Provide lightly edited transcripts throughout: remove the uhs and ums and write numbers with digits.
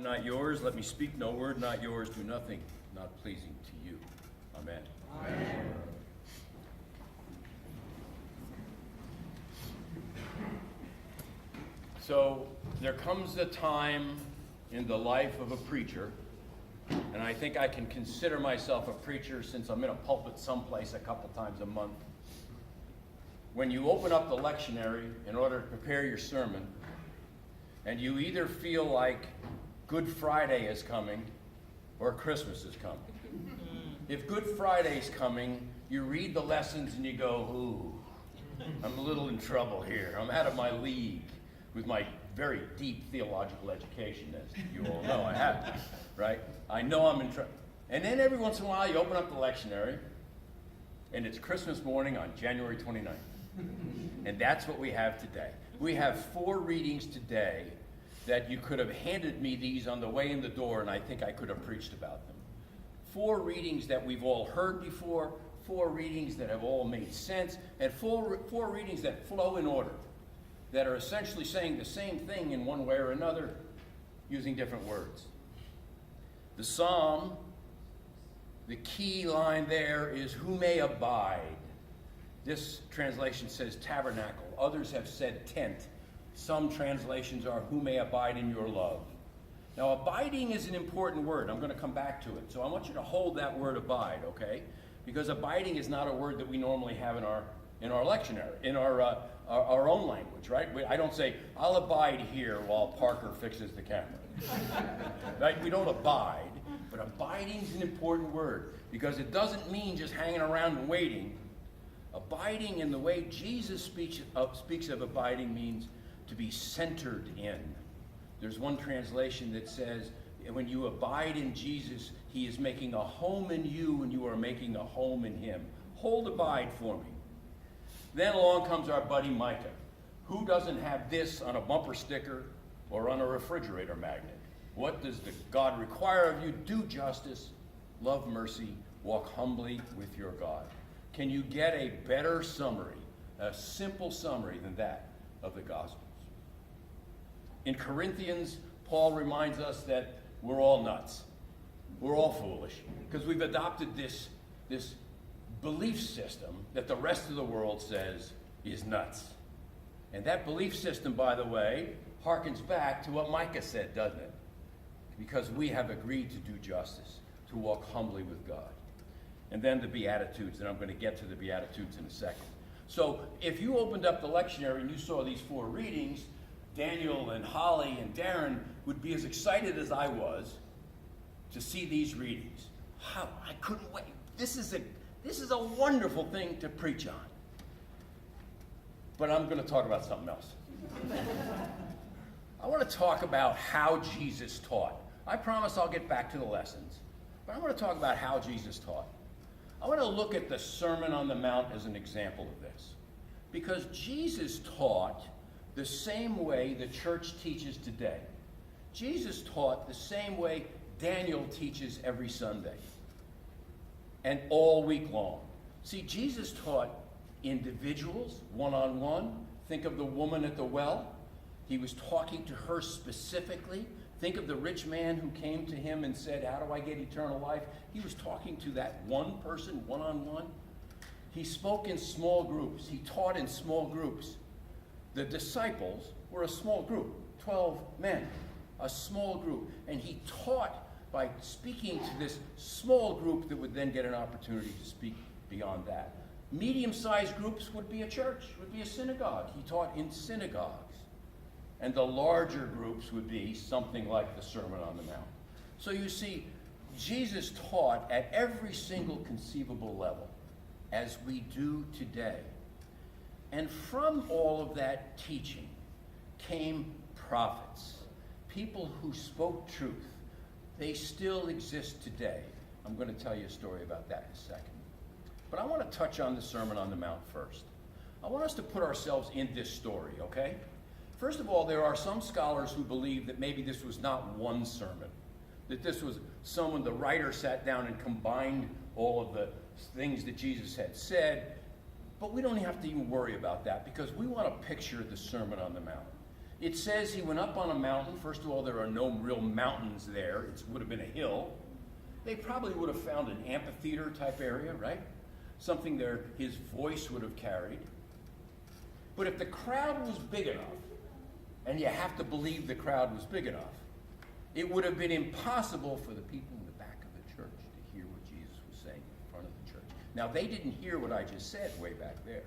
mine, not yours. Let me speak no word, not yours. Do nothing not pleasing to you. Amen. Amen. So there comes a time in the life of a preacher, and I think I can consider myself a preacher since I'm in a pulpit someplace a couple times a month, when you open up the lectionary in order to prepare your sermon, and you either feel like Good Friday is coming or Christmas is coming. If Good Friday's coming, you read the lessons and you go, ooh, I'm a little in trouble here. I'm out of my league with my very deep theological education, as you all know I have, right? I know I'm in trouble. And then every once in a while you open up the lectionary and it's Christmas morning on January 29th. And that's what we have today. We have 4 readings today that you could have handed me these on the way in the door and I think I could have preached about them. 4 readings that we've all heard before, 4 readings that have all made sense, and 4 readings that flow in order, that are essentially saying the same thing in one way or another, using different words. The psalm, the key line there is, who may abide. This translation says tabernacle. Others have said tent. Some translations are, who may abide in your love. Now, abiding is an important word. I'm going to come back to it. So I want you to hold that word abide, okay? Because abiding is not a word that we normally have in our lectionary, in our own language, right? I don't say, I'll abide here while Parker fixes the camera. Right? We don't abide, but abiding is an important word because it doesn't mean just hanging around and waiting. Abiding in the way Jesus speaks of abiding means to be centered in. There's one translation that says, when you abide in Jesus, he is making a home in you and you are making a home in him. Hold abide for me. Then along comes our buddy Micah. Who doesn't have this on a bumper sticker or on a refrigerator magnet? What does the God require of you? Do justice, love mercy, walk humbly with your God. Can you get a better summary, a simple summary than that of the Gospels? In Corinthians, Paul reminds us that we're all nuts. We're all foolish because we've adopted this belief system that the rest of the world says is nuts. And that belief system, by the way, harkens back to what Micah said, doesn't it? Because we have agreed to do justice, to walk humbly with God. And then the Beatitudes, and I'm going to get to the Beatitudes in a second. So if you opened up the lectionary and you saw these 4 readings, Daniel and Holly and Darren would be as excited as I was to see these readings. How I couldn't wait. This is a wonderful thing to preach on. But I'm going to talk about something else. I want to talk about how Jesus taught. I promise I'll get back to the lessons. But I want to talk about how Jesus taught. I want to look at the Sermon on the Mount as an example of this. Because Jesus taught the same way the church teaches today. Jesus taught the same way Daniel teaches every Sunday and all week long. See, Jesus taught individuals, one-on-one. Think of the woman at the well. He was talking to her specifically. Think of the rich man who came to him and said, how do I get eternal life? He was talking to that one person, one-on-one. He spoke in small groups. He taught in small groups. The disciples were a small group, 12 men, a small group. And he taught by speaking to this small group that would then get an opportunity to speak beyond that. Medium-sized groups would be a church, would be a synagogue. He taught in synagogues. And the larger groups would be something like the Sermon on the Mount. So you see, Jesus taught at every single conceivable level, as we do today. And from all of that teaching came prophets, people who spoke truth. They still exist today. I'm going to tell you a story about that in a second. But I want to touch on the Sermon on the Mount first. I want us to put ourselves in this story, okay? First of all, there are some scholars who believe that maybe this was not one sermon, that this was someone, the writer sat down and combined all of the things that Jesus had said. But we don't have to even worry about that because we want to picture the Sermon on the Mount. It says he went up on a mountain. First of all, there are no real mountains there. It would have been a hill. They probably would have found an amphitheater type area, right? Something there his voice would have carried. But if the crowd was big enough, and you have to believe the crowd was big enough, it would have been impossible for the people in the back of the church to hear what Jesus was saying in front of the church. Now, they didn't hear what I just said way back there.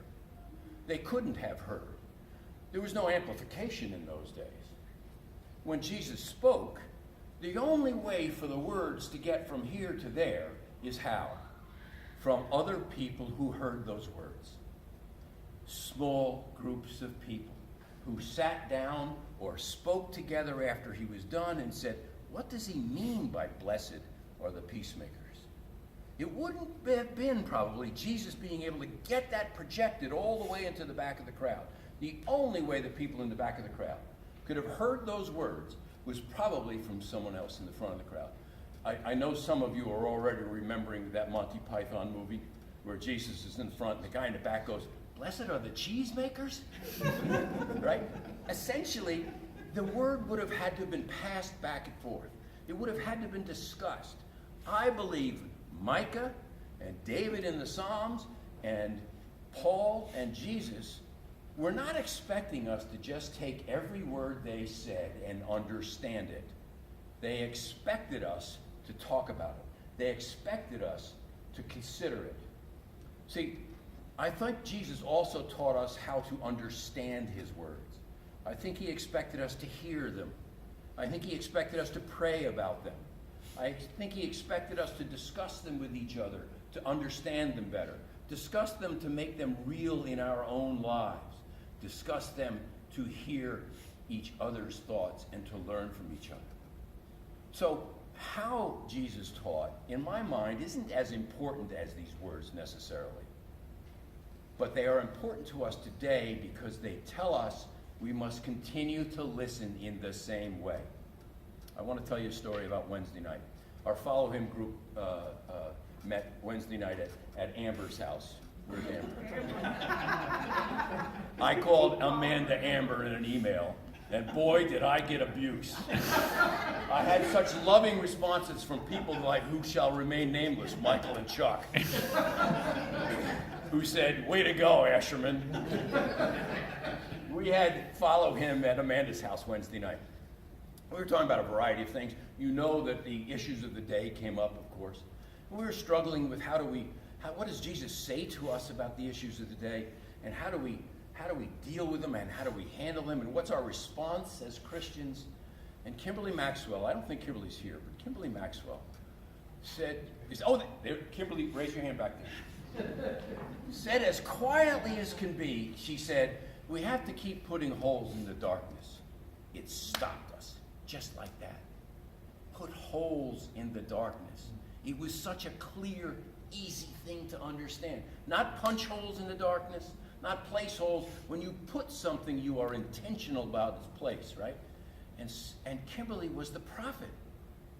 They couldn't have heard. There was no amplification in those days. When Jesus spoke, the only way for the words to get from here to there is how? From other people who heard those words. Small groups of people who sat down or spoke together after he was done and said, what does he mean by blessed are the peacemakers? It wouldn't have been probably Jesus being able to get that projected all the way into the back of the crowd. The only way the people in the back of the crowd could have heard those words was probably from someone else in the front of the crowd. I know some of you are already remembering that Monty Python movie where Jesus is in front and the guy in the back goes, blessed are the cheesemakers? Right? Essentially, the word would have had to have been passed back and forth. It would have had to have been discussed. I believe Micah and David in the Psalms and Paul and Jesus were not expecting us to just take every word they said and understand it. They expected us to talk about it. They expected us to consider it. See, I think Jesus also taught us how to understand his words. I think he expected us to hear them. I think he expected us to pray about them. I think he expected us to discuss them with each other, to understand them better. Discuss them to make them real in our own lives. Discuss them to hear each other's thoughts and to learn from each other. So, how Jesus taught, in my mind, isn't as important as these words necessarily. But they are important to us today because they tell us we must continue to listen in the same way. I want to tell you a story about Wednesday night. Our Follow Him group met Wednesday night at Amber's house. Where's Amber? I called Amanda Amber in an email, and boy, did I get abuse. I had such loving responses from people like who shall remain nameless, Michael and Chuck, who said, way to go, Ashermann. We had Follow Him at Amanda's house Wednesday night. We were talking about a variety of things. You know that the issues of the day came up, of course. We were struggling with what does Jesus say to us about the issues of the day, and how do we deal with them, and how do we handle them, and what's our response as Christians? And Kimberly Maxwell, I don't think Kimberly's here, but Kimberly Maxwell said, Kimberly, raise your hand back there. Said as quietly as can be, she said, we have to keep putting holes in the darkness. It stopped us, just like that. Put holes in the darkness. It was such a clear, easy thing to understand. Not punch holes in the darkness, not place holes. When you put something, you are intentional about its place, right? And Kimberly was the prophet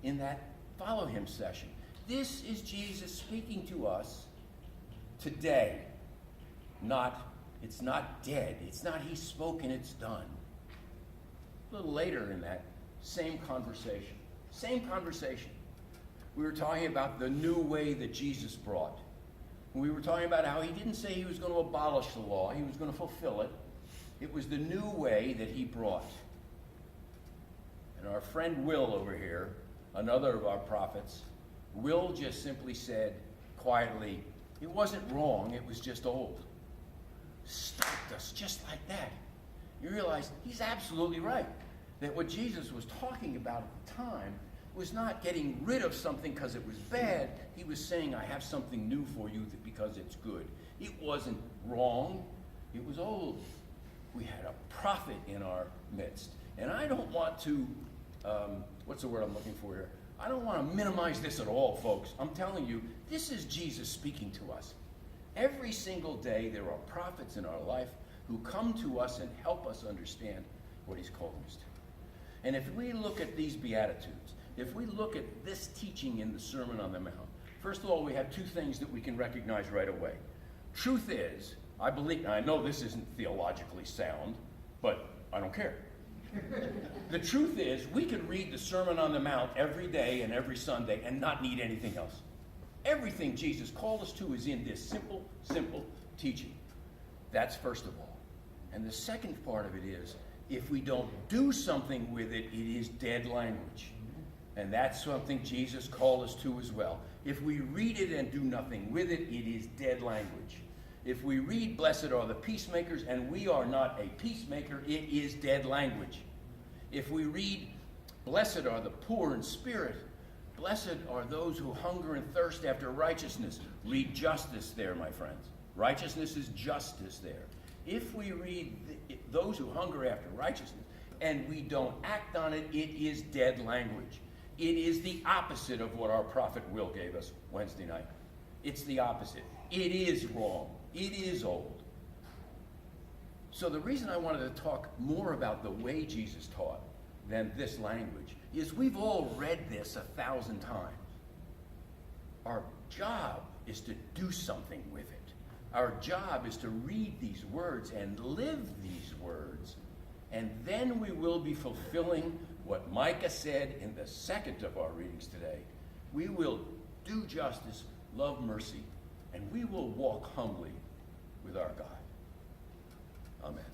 in that Follow Him session. This is Jesus speaking to us today. It's not dead. It's not he spoke and it's done. A little later in that same conversation, we were talking about the new way that Jesus brought. We were talking about how he didn't say he was going to abolish the law, he was going to fulfill it. It was the new way that he brought. And our friend Will over here, another of our prophets, Will just simply said quietly, it wasn't wrong, it was just old. Stopped us just like that. You realize he's absolutely right. That what Jesus was talking about at the time was not getting rid of something because it was bad. He was saying, I have something new for you because it's good. It wasn't wrong. It was old. We had a prophet in our midst. And I don't want to, what's the word I'm looking for here? I don't want to minimize this at all, folks. I'm telling you, this is Jesus speaking to us. Every single day there are prophets in our life who come to us and help us understand what he's calling us to. And if we look at these Beatitudes, if we look at this teaching in the Sermon on the Mount, first of all, we have two things that we can recognize right away. Truth is, I believe, and I know this isn't theologically sound, but I don't care. The truth is, we could read the Sermon on the Mount every day and every Sunday and not need anything else. Everything Jesus called us to is in this simple, simple teaching. That's first of all. And the second part of it is, if we don't do something with it, it is dead language. And that's something Jesus called us to as well. If we read it and do nothing with it, it is dead language. If we read, blessed are the peacemakers, and we are not a peacemaker, it is dead language. If we read, blessed are the poor in spirit, blessed are those who hunger and thirst after righteousness. Read justice there, my friends. Righteousness is justice there. If we read those who hunger after righteousness and we don't act on it, it is dead language. It is the opposite of what our prophet Will gave us Wednesday night. It's the opposite. It is wrong. It is old. So the reason I wanted to talk more about the way Jesus taught than this language is we've all read this 1,000 times. Our job is to do something with it. Our job is to read these words and live these words, and then we will be fulfilling what Micah said in the second of our readings today. We will do justice, love mercy, and we will walk humbly with our God. Amen.